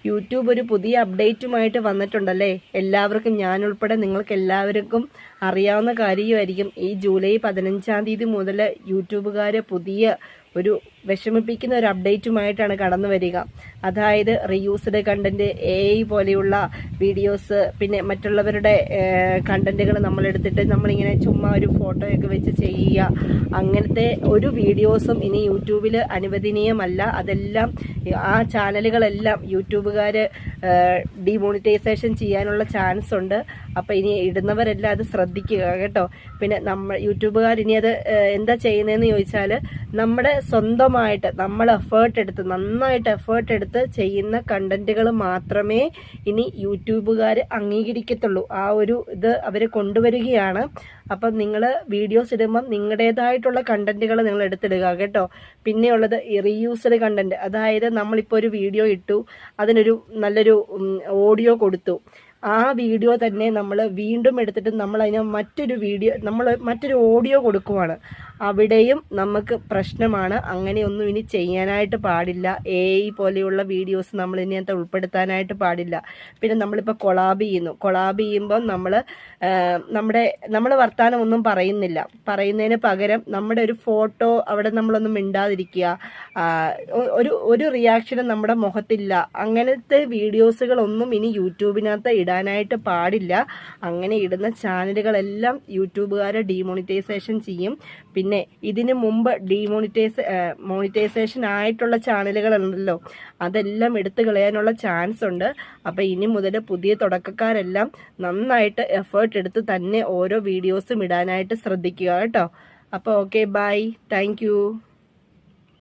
YouTube ഒരു പുതിയ അപ്ഡേറ്റുമായിട്ട് വന്നിട്ടുണ്ടല്ലേ. എല്ലാവർക്കും, ഞാനുൾപ്പെടെ നിങ്ങൾക്ക് എല്ലാവർക്കും അറിയാവുന്ന കാര്യമായിരിക്കും. ഈ ജൂലൈ 15-ാം തീയതി മുതൽ യൂട്യൂബുകാർ പുതിയ ഒരു വിഷമിപ്പിക്കുന്ന ഒരു അപ്ഡേറ്റുമായിട്ടാണ് കടന്നു വരിക. അതായത് റീയൂസ്ഡ് കണ്ടന്റ്, AI പോലെയുള്ള വീഡിയോസ്, പിന്നെ മറ്റുള്ളവരുടെ കണ്ടന്റുകൾ നമ്മളെടുത്തിട്ട് നമ്മളിങ്ങനെ ചുമ്മാ ഒരു ഫോട്ടോയൊക്കെ വെച്ച് ചെയ്യുക, അങ്ങനത്തെ ഒരു വീഡിയോസും ഇനി യൂട്യൂബിൽ അനുവദനീയമല്ല. അതെല്ലാം ആ ചാനലുകളെല്ലാം യൂട്യൂബുകാർ ഡിമോണിറ്റൈസേഷൻ ചെയ്യാനുള്ള ചാൻസ് ഉണ്ട്. അപ്പോൾ ഇനി ഇടുന്നവരെല്ലാം അത് ശ്രദ്ധിക്കുക കേട്ടോ. പിന്നെ യൂട്യൂബുകാർ ഇനി അത് എന്താ ചെയ്യുന്നതെന്ന് ചോദിച്ചാൽ, നമ്മുടെ സ്വന്തമായിട്ട് നമ്മൾ നന്നായിട്ട് എഫേർട്ട് എടുത്ത് ചെയ്യുന്ന കണ്ടന്റുകൾ മാത്രമേ ഇനി യൂട്യൂബുകാർ അംഗീകരിക്കത്തുള്ളൂ. ആ ഒരു ഇത് അവർ കൊണ്ടുവരികയാണ്. അപ്പം നിങ്ങൾ വീഡിയോസ് ഇടുമ്പം നിങ്ങളുടേതായിട്ടുള്ള കണ്ടന്റുകൾ നിങ്ങൾ എടുത്തിടുക കേട്ടോ. പിന്നെയുള്ളത് റീയൂസ്ഡ് കണ്ടന്റ്, അതായത് നമ്മളിപ്പോൾ ഒരു വീഡിയോ ഇട്ടു, അതിനൊരു നല്ലൊരു ഓഡിയോ കൊടുത്തു, ആ വീഡിയോ തന്നെ നമ്മൾ വീണ്ടും എടുത്തിട്ട് നമ്മളതിന് മറ്റൊരു ഓഡിയോ കൊടുക്കുവാണ്. അവിടെയും നമുക്ക് പ്രശ്നമാണ്. അങ്ങനെയൊന്നും ഇനി ചെയ്യാനായിട്ട് പാടില്ല. AI പോലെയുള്ള വീഡിയോസ് നമ്മൾ ഇതിനകത്ത് ഉൾപ്പെടുത്താനായിട്ട് പാടില്ല. പിന്നെ നമ്മളിപ്പോൾ കൊളാബ് ചെയ്യുമ്പോൾ നമ്മൾ വർത്താനം ഒന്നും പറയുന്നതിന് പകരം നമ്മുടെ ഒരു ഫോട്ടോ അവിടെ നമ്മളൊന്നും മിണ്ടാതിരിക്കുക, ഒരു റിയാക്ഷനും നമ്മുടെ മുഖത്തില്ല. അങ്ങനത്തെ വീഡിയോസുകളൊന്നും ഇനി യൂട്യൂബിനകത്ത് ഇടാനായിട്ട് പാടില്ല. അങ്ങനെ ഇടുന്ന ചാനലുകളെല്ലാം യൂട്യൂബുകാരെ ഡീമോണിറ്റൈസേഷൻ ചെയ്യും. പിന്നെ ഇതിനു മുമ്പ് മോണിറ്റൈസേഷൻ ആയിട്ടുള്ള ചാനലുകളുണ്ടല്ലോ, അതെല്ലാം എടുത്തു കളയാനുള്ള ചാൻസ് ഉണ്ട്. അപ്പോൾ ഇനി മുതൽ പുതിയ തുടക്കക്കാരെല്ലാം നന്നായിട്ട് എഫേർട്ട് എടുത്ത് തന്നെ ഓരോ വീഡിയോസും ഇടാനായിട്ട് ശ്രദ്ധിക്കുക കേട്ടോ. അപ്പോൾ ഓക്കെ, ബൈ, താങ്ക് യു.